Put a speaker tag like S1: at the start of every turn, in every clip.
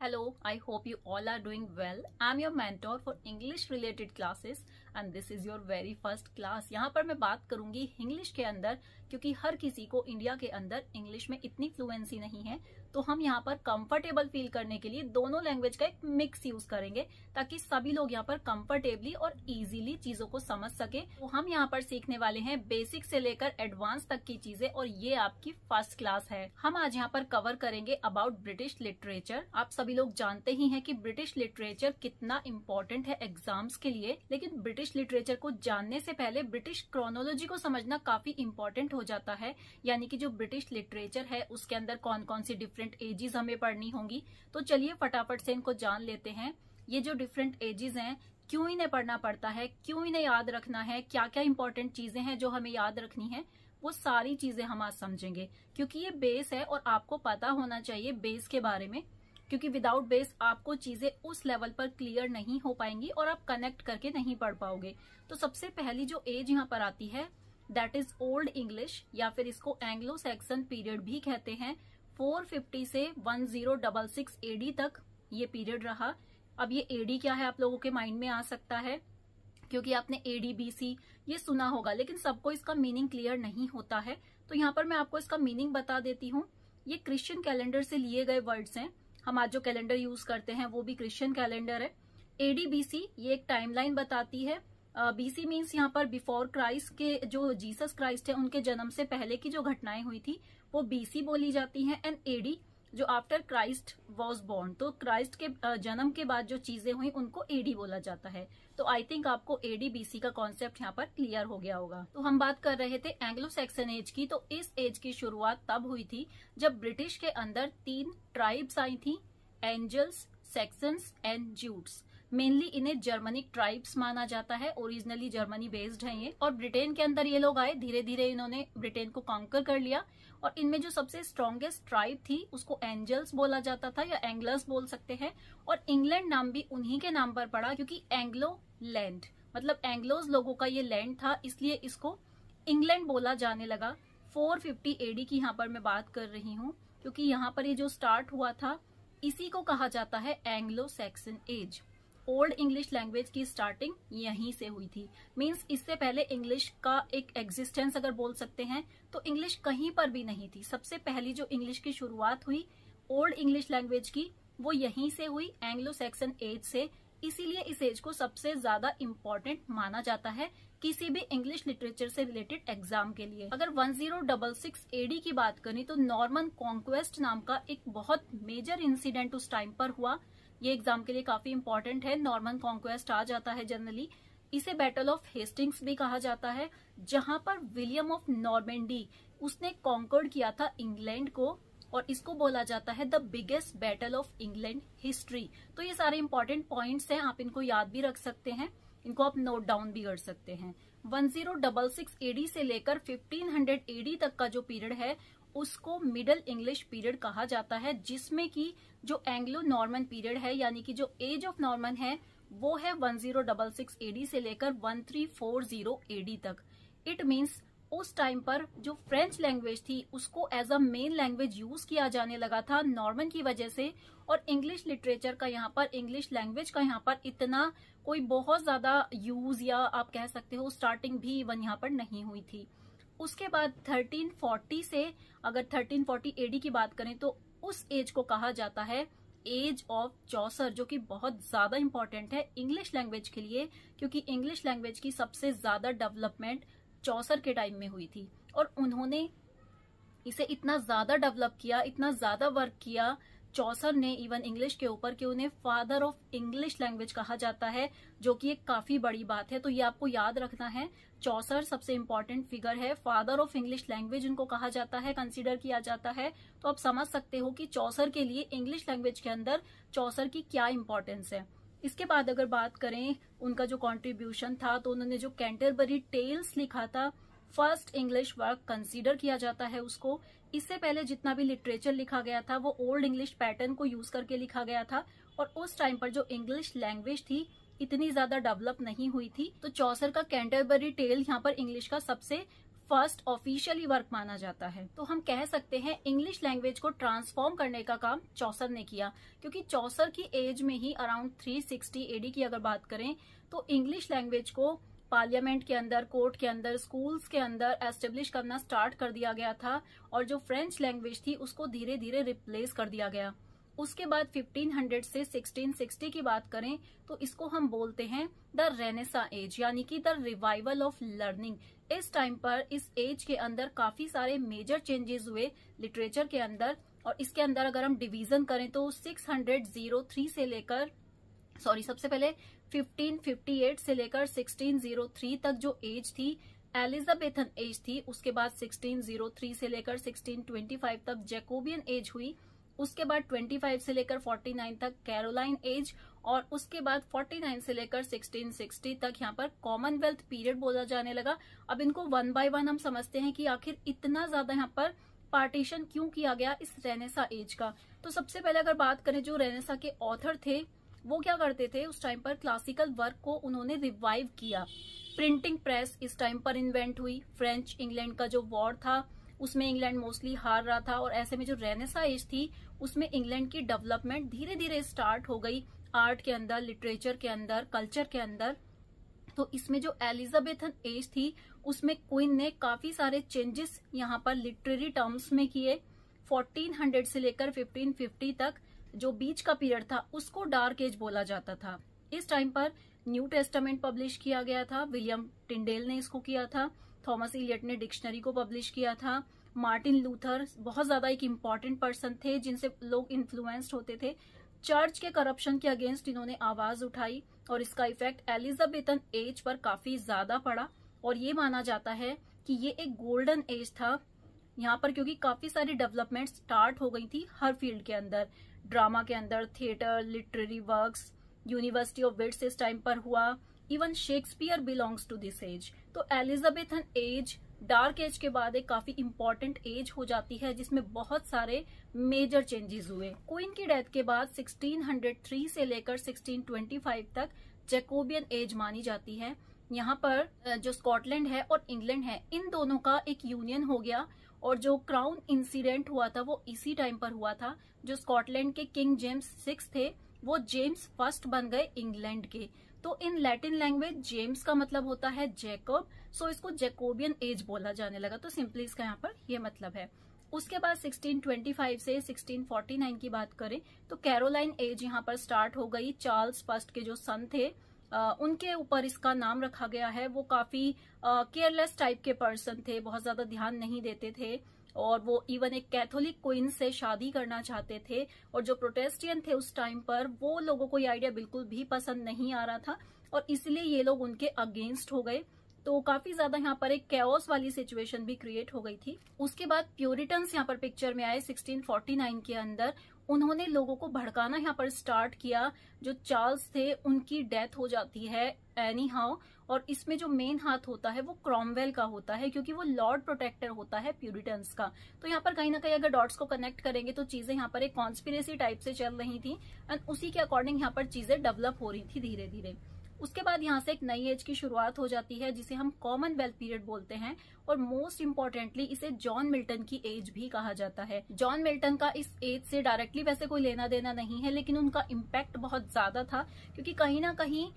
S1: Hello, I hope you all are doing well. I'm your mentor for English related classes and this is your very first class. यहाँ पर मैं बात करूंगी English के अंदर, क्योंकि हर किसी को इंडिया के अंदर इंग्लिश में इतनी फ्लुएंसी नहीं है, तो हम यहाँ पर कंफर्टेबल फील करने के लिए दोनों लैंग्वेज का एक मिक्स यूज करेंगे ताकि सभी लोग यहाँ पर कंफर्टेबली और इजीली चीजों को समझ सके। तो हम यहाँ पर सीखने वाले हैं बेसिक से लेकर एडवांस तक की चीजें और ये आपकी फर्स्ट क्लास है। हम आज यहाँ पर कवर करेंगे अबाउट ब्रिटिश लिटरेचर। आप सभी लोग जानते ही हैं कि ब्रिटिश लिटरेचर कितना इम्पोर्टेंट है एग्जाम्स के लिए, लेकिन ब्रिटिश लिटरेचर को जानने से पहले ब्रिटिश क्रोनोलॉजी को समझना काफी इम्पोर्टेंट हो जाता है। यानी कि जो ब्रिटिश लिटरेचर है उसके अंदर कौन कौन सी डिफरेंट एजेस हमें पढ़नी होंगी। तो चलिए फटाफट से इनको जान लेते हैं। ये जो डिफरेंट एजेस हैं, क्यों इन्हें पढ़ना पड़ता है, क्यों इन्हें याद रखना है, क्या क्या इंपॉर्टेंट चीजें हैं जो हमें याद रखनी है, वो सारी चीजें हम आज समझेंगे। क्योंकि ये बेस है और आपको पता होना चाहिए बेस के बारे में, क्योंकि विदाउट बेस आपको चीजें उस लेवल पर क्लियर नहीं हो पाएंगी और आप कनेक्ट करके नहीं पढ़ पाओगे। तो सबसे पहली जो एज यहाँ पर आती है दैट इज ओल्ड इंग्लिश, या फिर इसको एंग्लो सैक्सन पीरियड भी कहते हैं। 450 से 1066 एडी तक ये पीरियड रहा। अब ये एडी क्या है आप लोगों के माइंड में आ सकता है, क्योंकि आपने एडी बीसी ये सुना होगा, लेकिन सबको इसका मीनिंग क्लियर नहीं होता है। तो यहाँ पर मैं आपको इसका मीनिंग बता देती हूँ। ये क्रिश्चियन कैलेंडर से लिए गए वर्ड्स हैं। हम आज जो कैलेंडर यूज करते हैं वो भी क्रिश्चियन कैलेंडर है। एडी बीसी ये एक टाइमलाइन बताती है। बीसी मीन्स यहाँ पर बिफोर क्राइस्ट के जो जीसस क्राइस्ट है उनके जन्म से पहले की जो घटनाएं हुई थी वो बीसी बोली जाती हैं। एंड एडी जो आफ्टर क्राइस्ट वॉज बोर्न, तो क्राइस्ट के जन्म के बाद जो चीजें हुई उनको एडी बोला जाता है। तो आई थिंक आपको एडी बीसी का कॉन्सेप्ट यहाँ पर क्लियर हो गया होगा। तो हम बात कर रहे थे एंग्लो सैक्सन एज की। तो इस एज की शुरुआत तब हुई थी जब ब्रिटिश के अंदर 3 ट्राइब्स आई थी, Angels, Saxons and Jutes. Mainly इन्हें जर्मनिक ट्राइब्स माना जाता है, ओरिजिनली जर्मनी बेस्ड है ये। और ब्रिटेन के अंदर ये लोग आए, धीरे धीरे इन्होंने ब्रिटेन को कॉन्कर कर लिया। और इनमें जो सबसे स्ट्रॉन्गेस्ट ट्राइब थी उसको एंजल्स बोला जाता था या एंग्लस बोल सकते हैं। और इंग्लैंड नाम भी उन्हीं के नाम पर पड़ा, क्योंकि एंग्लो लैंड मतलब एंग्लोज लोगों का ये लैंड था, इसलिए इसको इंग्लैंड बोला जाने लगा। 450 एडी की यहाँ पर मैं बात कर रही हूँ, क्योंकि यहाँ पर ये जो स्टार्ट हुआ था इसी को कहा जाता है Anglo Saxon age. Old English language की स्टार्टिंग यहीं से हुई थी। मींस इससे पहले इंग्लिश का एक एग्जिस्टेंस अगर बोल सकते हैं तो इंग्लिश कहीं पर भी नहीं थी। सबसे पहली जो इंग्लिश की शुरुआत हुई ओल्ड इंग्लिश लैंग्वेज की वो यहीं से हुई, एंग्लो सैक्सन एज से। इसीलिए इस एज को सबसे ज्यादा इम्पोर्टेंट माना जाता है किसी भी इंग्लिश लिटरेचर से रिलेटेड एग्जाम के लिए। अगर 1066 एडी की बात करें तो नॉर्मन कॉन्क्वेस्ट नाम का एक बहुत मेजर इंसिडेंट उस टाइम पर हुआ। ये एग्जाम के लिए काफी इंपॉर्टेंट है। नॉर्मन कॉन्क्वेस्ट आ जाता है जनरली। इसे बैटल ऑफ हेस्टिंग्स भी कहा जाता है, जहां पर विलियम ऑफ नॉर्मेंडी उसने कॉन्कर्ड किया था इंग्लैंड को, और इसको बोला जाता है the biggest battle of England history. तो ये सारे इंपॉर्टेंट पॉइंट्स हैं, आप इनको याद भी रख सकते हैं, इनको आप नोट डाउन भी कर सकते हैं। 1066 एडी से लेकर 1500 एडी तक का जो पीरियड है उसको मिडल इंग्लिश पीरियड कहा जाता है, जिसमें कि जो एंग्लो नॉर्मन पीरियड है यानी कि जो एज ऑफ नॉर्मन है वो है 1066 एडी से लेकर 1340 एडी तक। इट मीन्स उस टाइम पर जो फ्रेंच लैंग्वेज थी उसको as a main language use किया जाने लगा था नॉर्मन की वजह से। और इंग्लिश लिटरेचर का यहाँ पर, इंग्लिश लैंग्वेज का यहाँ पर इतना कोई बहुत ज्यादा यूज या आप कह सकते हो स्टार्टिंग भी इवन यहाँ पर नहीं हुई थी। उसके बाद 1340 से अगर 1340 एडी की बात करें तो उस एज को कहा जाता है एज ऑफ चौसर, जो कि बहुत ज्यादा इंपॉर्टेंट है इंग्लिश लैंग्वेज के लिए, क्योंकि इंग्लिश लैंग्वेज की सबसे ज्यादा डेवलपमेंट चौसर के टाइम में हुई थी। और उन्होंने इसे इतना ज्यादा डेवलप किया, इतना ज्यादा वर्क किया चौसर ने इवन इंग्लिश के ऊपर, कि उन्हें फादर ऑफ इंग्लिश लैंग्वेज कहा जाता है, जो कि एक काफी बड़ी बात है। तो ये आपको याद रखना है, चौसर सबसे इम्पोर्टेंट फिगर है, फादर ऑफ इंग्लिश लैंग्वेज उनको कहा जाता है, कंसीडर किया जाता है। तो आप समझ सकते हो कि चौसर के लिए इंग्लिश लैंग्वेज के अंदर चौसर की क्या इंपॉर्टेंस है। इसके बाद अगर बात करें उनका जो कॉन्ट्रीब्यूशन था, तो उन्होंने जो कैंटरबरी टेल्स लिखा था फर्स्ट इंग्लिश वर्क कंसीडर किया जाता है उसको। इससे पहले जितना भी लिटरेचर लिखा गया था वो ओल्ड इंग्लिश पैटर्न को यूज करके लिखा गया था, और उस टाइम पर जो इंग्लिश लैंग्वेज थी इतनी ज्यादा डेवलप नहीं हुई थी। तो चौसर का कैंटरबरी टेल यहाँ पर इंग्लिश का सबसे फर्स्ट ऑफिशियली वर्क माना जाता है। तो हम कह सकते हैं इंग्लिश लैंग्वेज को ट्रांसफॉर्म करने का काम चौसर ने किया, क्योंकि चौसर की एज में ही अराउंड 360 एडी की अगर बात करें तो इंग्लिश लैंग्वेज को पार्लियामेंट के अंदर, कोर्ट के अंदर, स्कूल्स के अंदर एस्टेब्लिश करना स्टार्ट कर दिया गया था, और जो फ्रेंच लैंग्वेज थी उसको धीरे धीरे रिप्लेस कर दिया गया। उसके बाद 1500 से 1660 की बात करें तो इसको हम बोलते हैं द रेनेसा एज, यानी कि द रिवाइवल ऑफ लर्निंग। इस टाइम पर इस एज के अंदर काफी सारे मेजर चेंजेस हुए लिटरेचर के अंदर, और इसके अंदर अगर हम डिवीजन करें तो 603 से लेकर सबसे पहले 1558 से लेकर 1603 तक जो एज थी एलिजाबेथन एज थी, उसके बाद 1603 से लेकर 1625 तक जैकोबियन एज हुई, उसके बाद 25 से लेकर 49 तक कैरोलाइन एज, और उसके बाद 49 से लेकर 1660 तक यहाँ पर कॉमनवेल्थ पीरियड बोला जाने लगा। अब इनको वन बाय वन हम समझते हैं कि आखिर इतना ज्यादा यहाँ पर पार्टीशन क्यों किया गया इस रेनेसा एज का। तो सबसे पहले अगर बात करें, जो रेनेसा के ऑथर थे वो क्या करते थे, उस टाइम पर क्लासिकल वर्क को उन्होंने रिवाइव किया। प्रिंटिंग प्रेस इस टाइम पर इन्वेंट हुई। फ्रेंच इंग्लैंड का जो वॉर था उसमें इंग्लैंड मोस्टली हार रहा था, और ऐसे में जो रेनेसा एज थी उसमें इंग्लैंड की डेवलपमेंट धीरे धीरे स्टार्ट हो गई, आर्ट के अंदर, लिटरेचर के अंदर, कल्चर के अंदर। तो इसमें जो एलिजाबेथन एज थी उसमें क्वीन ने काफी सारे चेंजेस यहाँ पर लिटरेरी टर्म्स में किए। 1400 से लेकर 1550 तक जो बीच का पीरियड था उसको डार्क एज बोला जाता था। इस टाइम पर न्यू टेस्टामेंट पब्लिश किया गया था, विलियम टिंडेल ने इसको किया था, थॉमस इलियट ने डिक्शनरी को पब्लिश किया था, मार्टिन लूथर बहुत ज्यादा एक इम्पॉर्टेंट पर्सन थे जिनसे लोग इन्फ्लुएंस्ड होते थे। चर्च के करप्शन के अगेंस्ट इन्होंने आवाज उठाई, और इसका इफेक्ट एलिजाबेथन एज पर काफी ज्यादा पड़ा, और ये माना जाता है कि ये एक गोल्डन एज था यहाँ पर, क्योंकि काफी सारी डेवलपमेंट स्टार्ट हो गई थी हर फील्ड के अंदर, ड्रामा के अंदर, theatre, literary works, University of Wits इस टाइम पर हुआ, even Shakespeare belongs to this age. तो एलिजाबेथन एज डार्क एज के बाद एक काफी इंपॉर्टेंट एज हो जाती है जिसमें बहुत सारे मेजर चेंजेस हुए। क्वीन की डेथ के बाद 1603 से लेकर 1625 तक जैकोबियन एज मानी जाती है। यहाँ पर जो स्कॉटलैंड है और इंग्लैंड है, इन दोनों का एक यूनियन हो गया, और जो क्राउन इंसिडेंट हुआ था वो इसी टाइम पर हुआ था। जो स्कॉटलैंड के किंग जेम्स 6 थे वो जेम्स फर्स्ट बन गए इंग्लैंड के। तो इन लैटिन लैंग्वेज जेम्स का मतलब होता है जैकोब, सो इसको जैकोबियन एज बोला जाने लगा। तो सिंपली इसका यहाँ पर ये मतलब है। उसके बाद 1625 से 1649 की बात करें तो कैरोलाइन एज यहाँ पर स्टार्ट हो गई। चार्ल्स फर्स्ट के जो सन थे उनके ऊपर इसका नाम रखा गया है। वो काफी केयरलेस टाइप के पर्सन थे, बहुत ज्यादा ध्यान नहीं देते थे, और वो इवन एक कैथोलिक क्वीन से शादी करना चाहते थे, और जो प्रोटेस्टियन थे उस टाइम पर वो लोगों को ये आइडिया बिल्कुल भी पसंद नहीं आ रहा था, और इसलिए ये लोग उनके अगेंस्ट हो गए। तो काफी ज्यादा यहाँ पर एक कैओस वाली सिचुएशन भी क्रिएट हो गई थी। उसके बाद प्यूरिटन्स यहाँ पर पिक्चर में आए 1649 के अंदर। उन्होंने लोगों को भड़काना यहाँ पर स्टार्ट किया। जो चार्ल्स थे उनकी डेथ हो जाती है एनी हाउ, और इसमें जो मेन हाथ होता है वो क्रॉमवेल का होता है, क्योंकि वो लॉर्ड प्रोटेक्टर होता है प्यूरिटन्स का। तो यहाँ पर कहीं ना कहीं अगर डॉट्स को कनेक्ट करेंगे तो चीजें यहाँ पर एक कॉन्स्पिरेसी टाइप से चल रही थी, एंड उसी के अकॉर्डिंग यहाँ पर चीजें डेवलप हो रही थी धीरे धीरे। उसके बाद यहाँ से एक नई एज की शुरुआत हो जाती है जिसे हम कॉमनवेल्थ पीरियड बोलते हैं, और मोस्ट इम्पोर्टेंटली इसे जॉन मिल्टन की एज भी कहा जाता है। जॉन मिल्टन का इस एज से डायरेक्टली वैसे कोई लेना देना नहीं है, लेकिन उनका इम्पैक्ट बहुत ज्यादा था, क्योंकि कहीं ना कहीं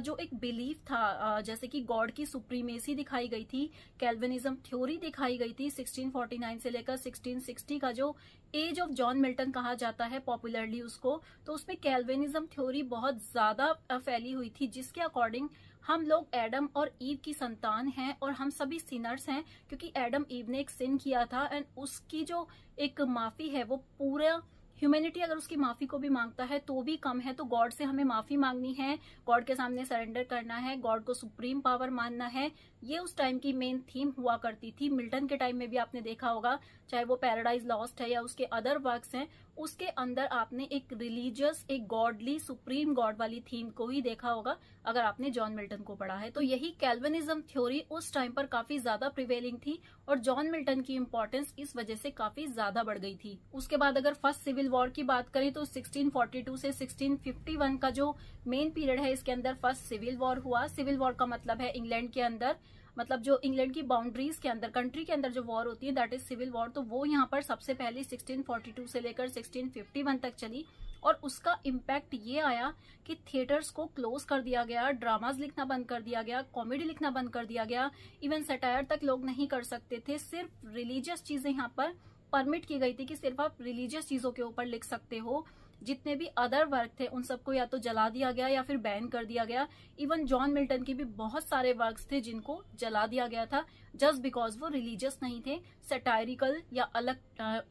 S1: जो एक बिलीफ था, जैसे कि गॉड की सुप्रीमेसी दिखाई गई थी, कैल्विनिज्म थ्योरी दिखाई गई थी। 1649 से लेकर 1660 का जो एज ऑफ जॉन मिल्टन कहा जाता है पॉपुलरली उसको, तो उसमें कैल्विनिज्म थ्योरी बहुत ज्यादा फैली हुई थी, जिसके अकॉर्डिंग हम लोग एडम और ईव की संतान हैं, और हम सभी सिनर्स हैं, क्योंकि एडम ईव ने एक सिन किया था, एंड उसकी जो एक माफी है वो पूरा ह्यूमैनिटी अगर उसकी माफी को भी मांगता है तो भी कम है। तो गॉड से हमें माफी मांगनी है, गॉड के सामने सरेंडर करना है, गॉड को सुप्रीम पावर मानना है। ये उस टाइम की मेन थीम हुआ करती थी। मिल्टन के टाइम में भी आपने देखा होगा, चाहे वो पैराडाइज लॉस्ट है या उसके अदर वर्क्स हैं, उसके अंदर आपने एक रिलीजियस, एक गॉडली, सुप्रीम गॉड वाली थीम को ही देखा होगा अगर आपने जॉन मिल्टन को पढ़ा है। तो यही कैल्विनिज्म थ्योरी उस टाइम पर काफी ज्यादा प्रिवेलिंग थी, और जॉन मिल्टन की इंपॉर्टेंस इस वजह से काफी ज्यादा बढ़ गई थी। उसके बाद अगर फर्स्ट सिविल वॉर की बात करें तो 1642 से 1651 का जो मेन पीरियड है, इसके अंदर फर्स्ट सिविल वॉर हुआ। सिविल वॉर का मतलब है इंग्लैंड के अंदर मतलब जो इंग्लैंड की बाउंड्रीज के अंदर, कंट्री के अंदर जो वॉर होती है दैट इज सिविल वॉर, तो वो यहाँ पर सबसे पहले 1642 से लेकर 1651 तक चली। और उसका इम्पैक्ट ये आया कि थिएटर्स को क्लोज कर दिया गया, ड्रामाज लिखना बंद कर दिया गया, कॉमेडी लिखना बंद कर दिया गया, इवन सटायर तक लोग नहीं कर सकते थे। सिर्फ रिलीजियस चीजें यहाँ पर परमिट की गई थी कि सिर्फ आप रिलीजियस चीजों के ऊपर लिख सकते हो। जितने भी अदर वर्क थे उन सबको या तो जला दिया गया या फिर बैन कर दिया गया। इवन जॉन मिल्टन के भी बहुत सारे वर्क्स थे जिनको जला दिया गया था जस्ट बिकॉज वो रिलीजियस नहीं थे, सटायरिकल या अलग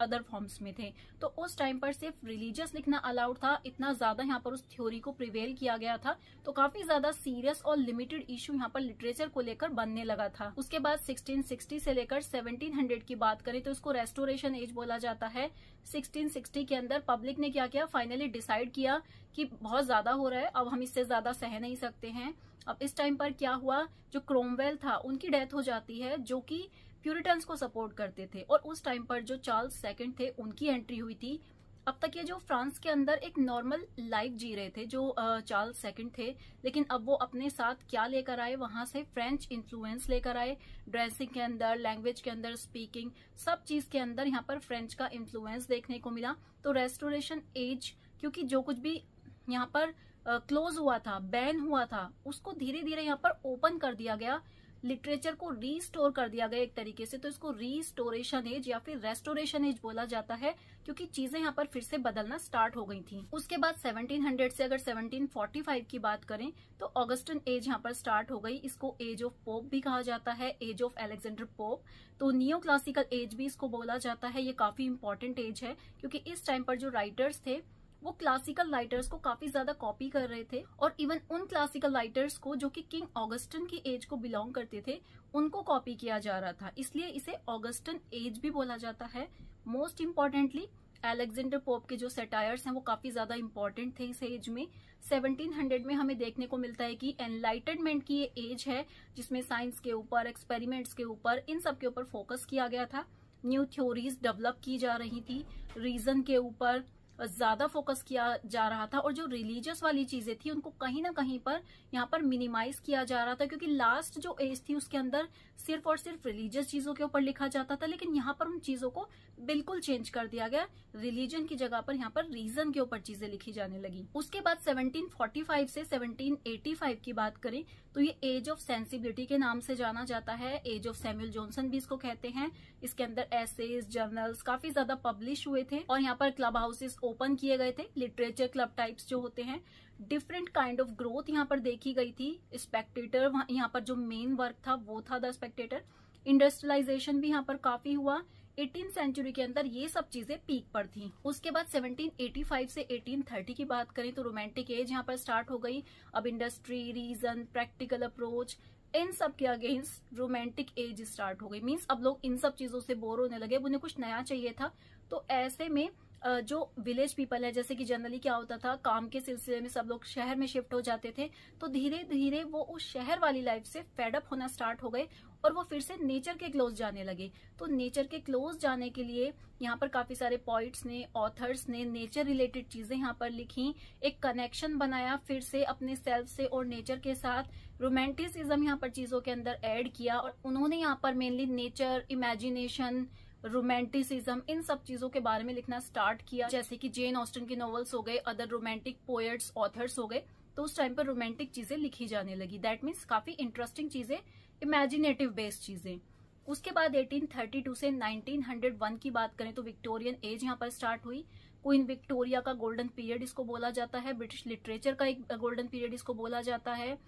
S1: अदर फॉर्म्स में थे। तो उस टाइम पर सिर्फ रिलीजियस लिखना अलाउड था, इतना ज्यादा यहाँ पर उस थ्योरी को प्रिवेल किया गया था। तो काफी ज्यादा सीरियस और लिमिटेड इश्यू यहाँ पर लिटरेचर को लेकर बनने लगा था। उसके बाद 1660 से लेकर 1700 की बात करें तो इसको रेस्टोरेशन एज बोला जाता है। 1660 के अंदर पब्लिक ने क्या किया, फाइनली डिसाइड किया कि बहुत ज्यादा हो रहा है, अब हम इससे ज्यादा सह नहीं सकते हैं। अब इस टाइम पर क्या हुआ, जो क्रोमवेल था उनकी डेथ हो जाती है जो कि प्यूरिटन्स को सपोर्ट करते थे, और उस टाइम पर जो चार्ल्स सेकंड थे उनकी एंट्री हुई थी। अब तक ये जो फ्रांस के अंदर एक नॉर्मल लाइफ जी रहे थे जो चार्ल्स सेकंड थे, लेकिन अब वो अपने साथ क्या लेकर आए, वहां से फ्रेंच इन्फ्लुएंस लेकर आए। ड्रेसिंग के अंदर, लैंग्वेज के अंदर, स्पीकिंग, सब चीज के अंदर यहाँ पर फ्रेंच का इन्फ्लुएंस देखने को मिला। तो रेस्टोरेशन एज, क्योंकि जो कुछ भी यहाँ पर क्लोज हुआ था, बैन हुआ था, उसको धीरे धीरे यहाँ पर ओपन कर दिया गया, लिटरेचर को रीस्टोर कर दिया गया एक तरीके से। तो इसको रीस्टोरेशन एज या फिर रेस्टोरेशन एज बोला जाता है, क्योंकि चीजें यहाँ पर फिर से बदलना स्टार्ट हो गई थी। उसके बाद 1700 से अगर 1745 की बात करें तो ऑगस्टन एज यहाँ पर स्टार्ट हो गई। इसको एज ऑफ पोप भी कहा जाता है, एज ऑफ अलेक्जेंडर पोप। तो नियो क्लासिकल एज भी इसको बोला जाता है। ये काफी इंपॉर्टेंट एज है क्योंकि इस टाइम पर जो राइटर्स थे वो क्लासिकल राइटर्स को काफी ज्यादा कॉपी कर रहे थे, और इवन उन क्लासिकल राइटर्स को जो कि किंग ऑगस्टन की एज को बिलोंग करते थे उनको कॉपी किया जा रहा था, इसलिए इसे ऑगस्टन एज भी बोला जाता है। मोस्ट इम्पोर्टेंटली अलेक्जेंडर पोप के जो सेटायर्स हैं वो काफी ज्यादा इंपॉर्टेंट थे इस एज में। 1700 में हमें देखने को मिलता है कि एनलाइटनमेंट की ये एज है जिसमें साइंस के ऊपर, एक्सपेरिमेंट्स के ऊपर, इन सब के ऊपर फोकस किया गया था। न्यू थ्योरीज डेवलप की जा रही थी, रीजन के ऊपर ज्यादा फोकस किया जा रहा था, और जो रिलीजियस वाली चीजें थी उनको कहीं ना कहीं पर यहाँ पर मिनिमाइज किया जा रहा था, क्योंकि लास्ट जो एज थी उसके अंदर सिर्फ और सिर्फ रिलीजियस चीजों के ऊपर लिखा जाता था, लेकिन यहाँ पर उन चीजों को बिल्कुल चेंज कर दिया गया। रिलीजन की जगह पर यहाँ पर रीजन के ऊपर चीजें लिखी जाने लगी। उसके बाद 1745 से 1785 की बात करें तो ये एज ऑफ सेंसिबिलिटी के नाम से जाना जाता है। एज ऑफ सैमुअल जॉनसन भी इसको कहते हैं। इसके अंदर एसेज, जर्नल्स काफी ज्यादा पब्लिश हुए थे, और यहाँ पर क्लब हाउसेस ओपन किए गए थे। लिटरेचर क्लब टाइप्स जो होते हैं, डिफरेंट काइंड ऑफ ग्रोथ यहाँ पर देखी गई थी। स्पेक्टेटर यहाँ पर जो मेन वर्क था वो था द स्पेक्टेटर। इंडस्ट्रियलाइजेशन भी यहाँ पर काफी हुआ। 18th सेंचुरी के अंदर ये सब चीजें पीक पर थी। उसके बाद 1785 से 1830 की बात करें तो रोमांटिक एज यहाँ पर स्टार्ट हो गई। अब इंडस्ट्री, रीजन, प्रैक्टिकल अप्रोच, इन सब के अगेंस्ट रोमांटिक एज स्टार्ट हो गई। मीन्स अब लोग इन सब चीजों से बोर होने लगे, उन्हें कुछ नया चाहिए था। तो ऐसे में जो विलेज पीपल है, जैसे कि जनरली क्या होता था, काम के सिलसिले में सब लोग शहर में शिफ्ट हो जाते थे, तो धीरे धीरे वो उस शहर वाली लाइफ से फेडअप होना स्टार्ट हो गए और वो फिर से नेचर के क्लोज जाने लगे। तो नेचर के क्लोज जाने के लिए यहाँ पर काफी सारे पोइट्स ने, ऑथर्स ने नेचर रिलेटेड चीजें यहाँ पर लिखी, एक कनेक्शन बनाया फिर से अपने सेल्फ से और नेचर के साथ। रोमांटिसिज्म यहाँ पर चीजों के अंदर ऐड किया, और उन्होंने यहाँ पर मेनली नेचर, इमेजिनेशन, रोमांटिसिज्म, इन सब चीजों के बारे में लिखना स्टार्ट किया। जैसे कि जेन ऑस्टन के नॉवेल्स हो गए, अदर रोमांटिक पोएट्स, ऑथर्स हो गए, तो उस टाइम पर रोमांटिक चीजें लिखी जाने लगी। दैट मीन्स काफी इंटरेस्टिंग चीजें, इमेजिनेटिव बेस्ड चीजें। उसके बाद 1832 से 1901 की बात करें तो विक्टोरियन एज यहाँ पर स्टार्ट हुई। क्वीन विक्टोरिया का गोल्डन पीरियड इसको बोला जाता है। ब्रिटिश लिटरेचर का एक गोल्डन पीरियड इसको बोला जाता है।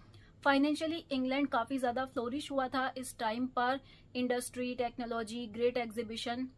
S1: फाइनेंशियली इंग्लैंड काफी ज्यादा फ्लोरिश हुआ था इस टाइम पर। इंडस्ट्री, टेक्नोलॉजी, ग्रेट एग्जीबिशन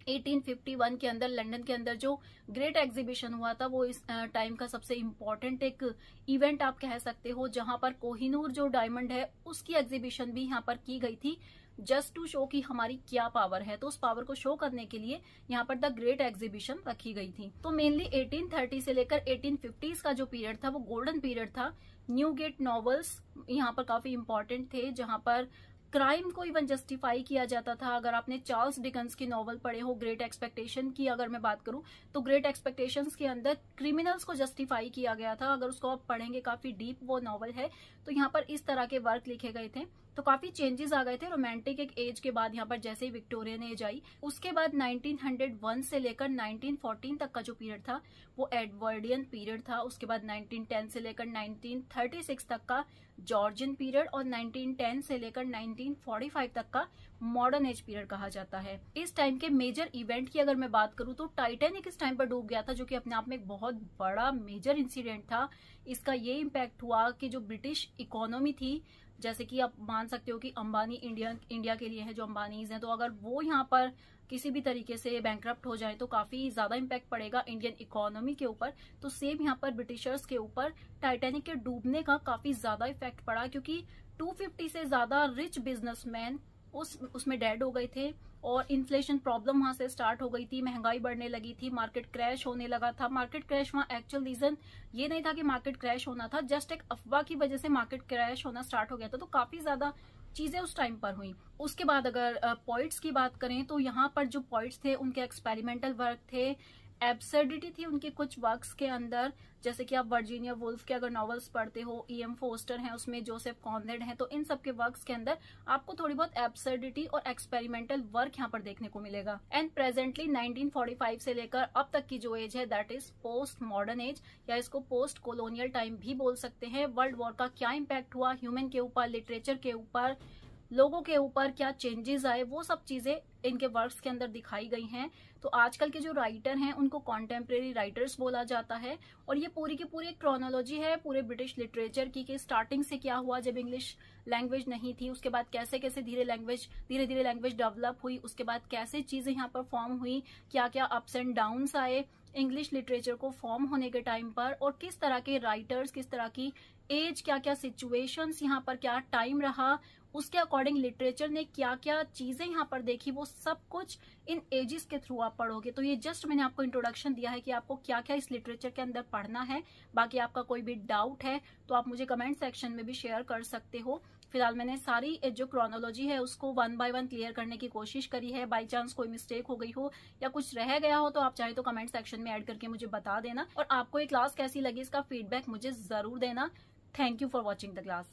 S1: 1851 के अंदर लंदन के अंदर जो ग्रेट एग्जीबिशन हुआ था वो इस टाइम का सबसे इम्पोर्टेंट एक इवेंट आप कह सकते हो, जहां पर कोहिनूर जो डायमंड है उसकी एग्जीबिशन भी यहाँ पर की गई थी, जस्ट टू शो कि हमारी क्या पावर है। तो उस पावर को शो करने के लिए यहाँ पर द ग्रेट एग्जीबिशन रखी गई थी। तो मेनली 1830 से लेकर 1850s का जो पीरियड था वो गोल्डन पीरियड था। न्यू गेट नॉवेल्स यहाँ पर काफी इंपॉर्टेंट थे, जहां पर क्राइम को इवन जस्टिफाई किया जाता था। अगर आपने चार्ल्स डिकन्स की नॉवल पढ़े हो, ग्रेट एक्सपेक्टेशन की अगर मैं बात करूं तो ग्रेट एक्सपेक्टेशंस के अंदर क्रिमिनल्स को जस्टिफाई किया गया था। अगर उसको आप पढ़ेंगे, काफी डीप वो नॉवल है। तो यहाँ पर इस तरह के वर्क लिखे गए थे। तो काफी चेंजेस आ गए थे रोमांटिक एक एज के बाद। यहाँ पर जैसे ही विक्टोरियन एज आई, उसके बाद 1901 से लेकर 1914 तक का जो पीरियड था वो एडवर्डियन पीरियड था। उसके बाद 1910 से लेकर 1936 तक का जॉर्जियन पीरियड, और 1910 से लेकर 1945 तक का मॉडर्न एज पीरियड कहा जाता है। इस टाइम के मेजर इवेंट की अगर मैं बात करूं तो टाइटैनिक इस टाइम पर डूब गया था, जो कि अपने आप में एक बहुत बड़ा मेजर इंसिडेंट था। इसका ये इम्पैक्ट हुआ कि जो ब्रिटिश इकोनॉमी थी, जैसे कि आप मान सकते हो कि अंबानी इंडिया के लिए है, जो अंबानीज हैं, तो अगर वो यहाँ पर किसी भी तरीके से बैंकरप्ट हो जाए तो काफी ज्यादा इम्पैक्ट पड़ेगा इंडियन इकोनॉमी के ऊपर। तो सेम यहाँ पर ब्रिटिशर्स के ऊपर टाइटैनिक के डूबने का काफी ज्यादा इफेक्ट पड़ा, क्योंकि 250 से ज्यादा रिच बिजनेसमैन उसमें डेड हो गए थे, और इन्फ्लेशन प्रॉब्लम वहां से स्टार्ट हो गई थी, महंगाई बढ़ने लगी थी, मार्केट क्रैश होने लगा था। मार्केट क्रैश वहां एक्चुअल रीजन ये नहीं था कि मार्केट क्रैश होना था, जस्ट एक अफवाह की वजह से मार्केट क्रैश होना स्टार्ट हो गया था। तो काफी ज्यादा चीजें उस टाइम पर हुई। उसके बाद अगर पॉइंट्स की बात करें तो यहाँ पर जो पॉइंट्स थे उनके एक्सपेरिमेंटल वर्क थे, एब्सर्डिटी थी उनके कुछ वर्क्स के अंदर, जैसे कि आप वर्जीनिया वुल्फ के अगर नॉवेल्स पढ़ते हो, E.M. फोस्टर हैं उसमें, जोसेफ कॉनरेड हैं, तो इन सब के वर्क्स के अंदर आपको थोड़ी बहुत एब्सर्डिटी और एक्सपेरिमेंटल वर्क यहाँ पर देखने को मिलेगा। एंड प्रेजेंटली 1945 से लेकर अब तक की जो एज है that is post modern age, या इसको पोस्ट कोलोनियल टाइम भी बोल सकते हैं। वर्ल्ड वॉर का क्या इम्पैक्ट हुआ ह्यूमन के ऊपर, लिटरेचर के ऊपर, लोगों के ऊपर क्या चेंजेस आए, वो सब चीजें इनके वर्क्स के अंदर दिखाई गई हैं। तो आजकल के जो राइटर हैं उनको कॉन्टेम्प्रेरी राइटर्स बोला जाता है। और ये पूरी की पूरी एक क्रोनोलॉजी है पूरे ब्रिटिश लिटरेचर की, कि स्टार्टिंग से क्या हुआ जब इंग्लिश लैंग्वेज नहीं थी, उसके बाद कैसे कैसे धीरे धीरे लैंग्वेज डेवलप हुई, उसके बाद कैसे चीजें यहाँ पर फॉर्म हुई, क्या क्या अप्स एंड डाउन्स आए इंग्लिश लिटरेचर को फॉर्म होने के टाइम पर, और किस तरह के राइटर्स, किस तरह की एज, क्या क्या सिचुएशंस यहाँ पर, क्या टाइम रहा, उसके अकॉर्डिंग लिटरेचर ने क्या क्या चीजें यहाँ पर देखी, वो सब कुछ इन एजेस के थ्रू आप पढ़ोगे। तो ये जस्ट मैंने आपको इंट्रोडक्शन दिया है कि आपको क्या क्या इस लिटरेचर के अंदर पढ़ना है। बाकी आपका कोई भी डाउट है तो आप मुझे कमेंट सेक्शन में भी शेयर कर सकते हो। फिलहाल मैंने सारी जो क्रोनोलॉजी है उसको 1 बाय 1 क्लियर करने की कोशिश करी है। बाई चांस कोई मिस्टेक हो गई हो या कुछ रह गया हो तो आप चाहे तो कमेंट सेक्शन में ऐड करके मुझे बता देना, और आपको ये क्लास कैसी लगी इसका फीडबैक मुझे जरूर देना। Thank you for watching the class.